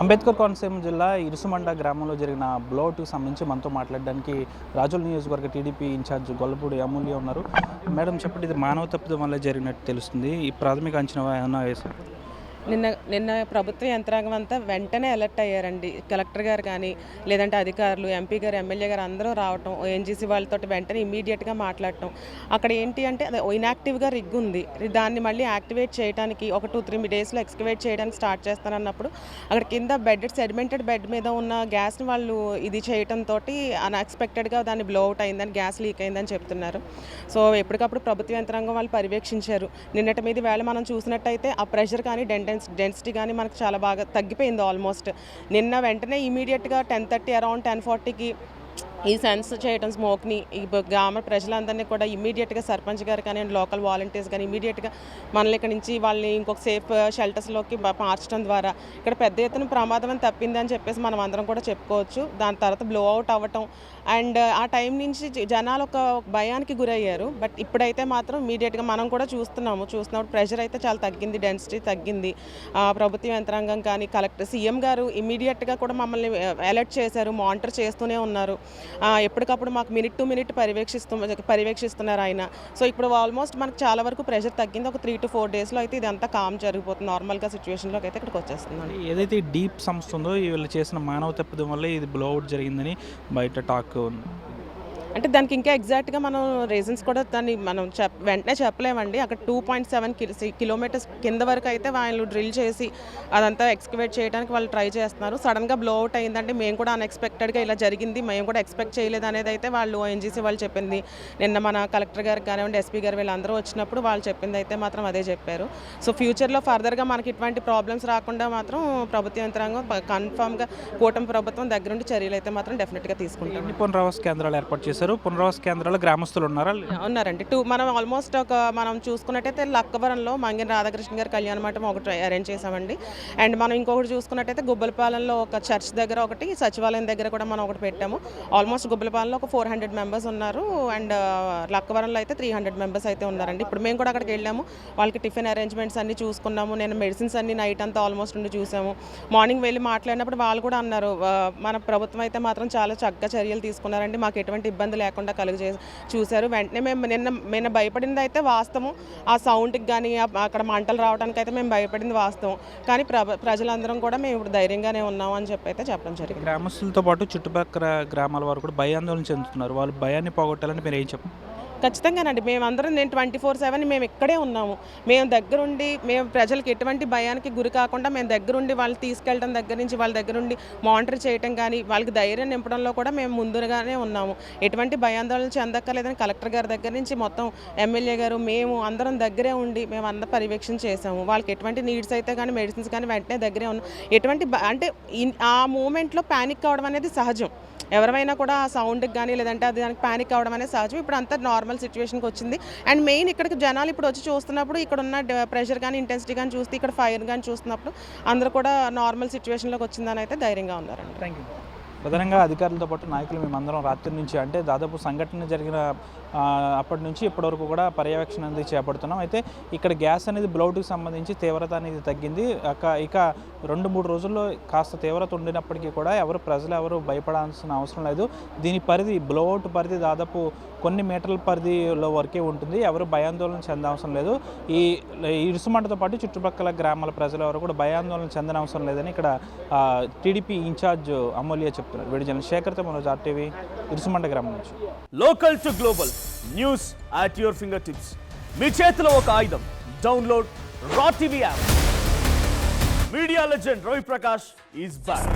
అంబేద్కర్ కోనసీమ జిల్లా ఇరుసుమండ గ్రామంలో జరిగిన బ్లోట్కి సంబంధించి మనతో మాట్లాడడానికి రాజోల్ నియోజకవర్గ టీడీపీ ఇన్ఛార్జ్ గొల్లపూడి అమూల్య ఉన్నారు. మేడం చెప్పండి, ఇది మానవ తప్పిదం వల్ల జరిగినట్టు తెలుస్తుంది. ఈ ప్రాథమిక అంచనా ఏమన్నా వేశారు? నిన్న ప్రభుత్వ యంత్రాంగం అంతా వెంటనే అలర్ట్ అయ్యారండి. కలెక్టర్ గారు కానీ లేదంటే అధికారులు, ఎంపీ గారు, ఎమ్మెల్యే గారు అందరూ రావటం, ఓఎన్జీసీ వాళ్ళతో వెంటనే ఇమీడియట్గా మాట్లాడటం. అక్కడ ఏంటి అంటే అది ఇన్యాక్టివ్గా రిగ్ ఉంది, దాన్ని మళ్ళీ యాక్టివేట్ చేయడానికి ఒక 2-3 డేస్లో ఎక్స్కవేట్ చేయడానికి స్టార్ట్ చేస్తానన్నప్పుడు అక్కడ కింద సెడిమెంటెడ్ బెడ్ మీద ఉన్న గ్యాస్ని వాళ్ళు ఇది చేయడంతో అన్ఎక్స్పెక్టెడ్గా దాన్ని బ్లో అవుట్ అయిందని, గ్యాస్ లీక్ అయిందని చెప్తున్నారు. సో ఎప్పటికప్పుడు ప్రభుత్వ యంత్రాంగం వాళ్ళు పర్యవేక్షించారు. నిన్నటి మీద వేళ మనం చూసినట్టయితే ఆ ప్రెషర్ కానీ డెన్సిటీ కానీ మనకు చాలా బాగా తగ్గిపోయింది ఆల్మోస్ట్. నిన్న వెంటనే ఇమీడియట్గా 10:30 అరౌండ్ 10:40కి ఈ సెన్స్ చేయడం స్మోక్ని ఈ గ్రామ ప్రజలందరినీ కూడా ఇమీడియట్గా సర్పంచ్ గారు కానీ లోకల్ వాలంటీర్స్ కానీ ఇమీడియట్గా మనల్ని ఇక్కడ నుంచి వాళ్ళని ఇంకొక సేఫ్ షెల్టర్స్లోకి మార్చడం ద్వారా ఇక్కడ పెద్ద ఎత్తున ప్రమాదం అని తప్పింది అని చెప్పేసి మనం అందరం కూడా చెప్పుకోవచ్చు. దాని తర్వాత బ్లో అవుట్ అవ్వటం అండ్ ఆ టైం నుంచి జనాలు ఒక భయానికి గురయ్యారు. బట్ ఇప్పుడైతే మాత్రం ఇమీడియట్గా మనం కూడా చూస్తున్నప్పుడు ప్రెషర్ అయితే చాలా తగ్గింది, డెన్సిటీ తగ్గింది. ప్రభుత్వ యంత్రాంగం కానీ కలెక్టర్, సీఎం గారు ఇమీడియట్గా కూడా మమ్మల్ని అలర్ట్ చేశారు, మానిటర్ చేస్తూనే ఉన్నారు. ఎప్పటికప్పుడు మాకు మినిట్ టు మినిట్ పర్యవేక్షిస్తున్నారు ఆయన. సో ఇప్పుడు ఆల్మోస్ట్ మనకు చాలా వరకు ప్రెషర్ తగ్గింది. ఒక 3 to 4 డేస్లో అయితే ఇదంతా కామ్ జరిగిపోతుంది, నార్మల్గా సిచ్యువేషన్లోకి అయితే ఇక్కడికి వచ్చేస్తుంది. ఏదైతే డీప్ సంస్థ ఉందో వీళ్ళు చేసిన మానవ తప్పిదం వల్ల ఇది బ్లో అవుట్ జరిగిందని బయట టాక్ ఉంది. అంటే దానికి ఇంకా ఎగ్జాక్ట్గా మనం రీజన్స్ కూడా దాన్ని మనం వెంటనే చెప్పలేమండి. అక్కడ 2.7 కిలోమీటర్స్ కింద వరకు అయితే వాళ్ళు డ్రిల్ చేసి అదంతా ఎక్స్కవేట్ చేయడానికి వాళ్ళు ట్రై చేస్తున్నారు. సడన్గా బ్లో అవుట్ అయిందంటే మేము కూడా అన్ఎక్స్పెక్టెడ్గా ఇలా జరిగింది, మేము కూడా ఎక్స్పెక్ట్ చేయలేదు అనేది అయితే వాళ్ళు ఓఎన్జీసీ వాళ్ళు చెప్పింది. నిన్న మన కలెక్టర్ గారికి కానివ్వండి, ఎస్పీ గారు వీళ్ళందరూ వచ్చినప్పుడు వాళ్ళు చెప్పింది అయితే మాత్రం అదే చెప్పారు. సో ఫ్యూచర్లో ఫర్దర్గా మనకి ఇటువంటి ప్రాబ్లమ్స్ రాకుండా మాత్రం ప్రభుత్వ యంత్రాంగం కన్ఫామ్గా కూటమి ప్రభుత్వం దగ్గరుండి చర్యలు అయితే మాత్రం డెఫినెట్గా తీసుకుంటాం. ఎన్ని పునరావాస కేంద్రాలు ఏర్పాటు చేశారు? పునరావాస కేంద్రాలు గ్రామస్తులు ఉన్నారండి. మనం ఆల్మోస్ట్ మనం చూసుకున్నట్టయితే లక్కవరంలో మంగిన రాధాకృష్ణ గారి కళ్యాణ మంటపం ఒకటి అరేంజ్ చేసామండి. అండ్ మనం ఇంకొకటి చూసుకున్నట్టయితే గుబ్బలపాలెంలో ఒక చర్చ్ దగ్గర ఒకటి, సచివాలయం దగ్గర కూడా మనం ఒకటి పెట్టాము. ఆల్మోస్ట్ గుబ్బలపాలెంలో ఒక 400 మెంబర్స్ ఉన్నారు అండ్ లక్కవరంలో అయితే 300 మెంబర్స్ అయితే ఉన్నారండి. ఇప్పుడు మేము కూడా అక్కడికి వెళ్ళాము, వాళ్ళకి టిఫిన్ అరేంజ్మెంట్స్ అన్నీ చూసుకున్నాము. నేను మెడిసిన్స్ అన్ని నైట్ అంతా ఆల్మోస్ట్ ఉండి చూసాము. మార్నింగ్ వెళ్ళి మాట్లాడినప్పుడు వాళ్ళు కూడా అన్నారు, మన ప్రభుత్వం అయితే మాత్రం చాలా చక్కగా చర్యలు తీసుకున్నారండి, మాకు ఎటువంటి ఇబ్బంది లేకుండా చూశారు. వెంటనే మేము భయపడింది అయితే వాస్తవం. ఆ సౌండ్కి కానీ అక్కడ మంటలు రావడానికి అయితే మేము భయపడింది వాస్తవం. కానీ ప్రజలందరం కూడా మేము ఇప్పుడు ధైర్యంగానే ఉన్నాము అని చెప్పి అయితే చెప్పడం జరిగింది. గ్రామస్తులతో పాటు చుట్టుపక్కల గ్రామాల వారు కూడా భయాందోళన చెందుతున్నారు. వాళ్ళు భయాన్ని పోగొట్టాలని మీరు ఏం చెప్పండి? ఖచ్చితంగానండి. మేమందరం నేను 24/7 మేము ఇక్కడే ఉన్నాము. మేము దగ్గరుండి మేము ప్రజలకు ఎటువంటి భయానికి గురి కాకుండా మేము దగ్గరుండి వాళ్ళు తీసుకెళ్ళడం దగ్గర నుంచి వాళ్ళ దగ్గరుండి మానిటర్ చేయడం కానీ వాళ్ళకి ధైర్యం నింపడంలో కూడా మేము ముందుగానే ఉన్నాము. ఎటువంటి భయాందోళన చెందక్కర్లేదని కలెక్టర్ గారి దగ్గర నుంచి మొత్తం ఎమ్మెల్యే గారు మేము అందరం దగ్గరే ఉండి మేము అందరం పర్యవేక్షణ చేసాము. వాళ్ళకి ఎటువంటి నీడ్స్ అయితే కానీ మెడిసిన్స్ కానీ వెంటనే దగ్గరే ఉన్నాం. ఎటువంటి అంటే ఆ మూమెంట్లో ప్యానిక్ కావడం అనేది సహజం. ఎవరైనా కూడా ఆ సౌండ్కి కానీ లేదంటే అది దానికి ప్యానిక్ అవ్వడం అనేది సహజం. ఇప్పుడు అంతా నార్మల్ సిచ్యువేషన్కి వచ్చింది. అండ్ మెయిన్ ఇక్కడికి జనాలు ఇప్పుడు వచ్చి చూస్తున్నప్పుడు ఇక్కడ ఉన్న ప్రెషర్ కానీ ఇంటెన్సిటీ కానీ చూస్తే ఇక్కడ ఫైర్ కానీ చూస్తున్నప్పుడు అందరూ కూడా నార్మల్ సిచ్యువేషన్లోకి వచ్చిందని అయితే ధైర్యంగా ఉన్నారండి. Thank you. ప్రధానంగా అధికారులతో పాటు నాయకులు మేమందరం రాత్రి నుంచి అంటే దాదాపు సంఘటన జరిగిన అప్పటి నుంచి ఇప్పటివరకు కూడా పర్యవేక్షణ అనేది చేపడుతున్నాం. అయితే ఇక్కడ గ్యాస్ అనేది బ్లౌట్కి సంబంధించి తీవ్రత అనేది తగ్గింది. ఇక 2-3 రోజుల్లో కాస్త తీవ్రత ఉండినప్పటికీ కూడా ప్రజలు ఎవరు భయపడాల్సిన అవసరం లేదు. దీని పరిధి బ్లౌట్ పరిధి దాదాపు కొన్ని మీటర్ల పరిధిలో వరకే ఉంటుంది. ఎవరు భయాందోళన చెందవసరం లేదు. ఈ ఇరుసుమంటతో పాటు చుట్టుపక్కల గ్రామాల ప్రజలు ఎవరు కూడా భయాందోళన చెందనవసరం లేదని ఇక్కడ టీడీపీ ఇన్ఛార్జ్ అమూల్య చెప్తున్నారు. వీడియో శేఖర్తో మనోజ్, RTV, ఇరుసుమంట గ్రామం నుంచి. Local to global news at your finger tips. మీ చేతిలో ఒక ఆయుధం. Download Raw TV app. Media legend Ravi Prakash is back.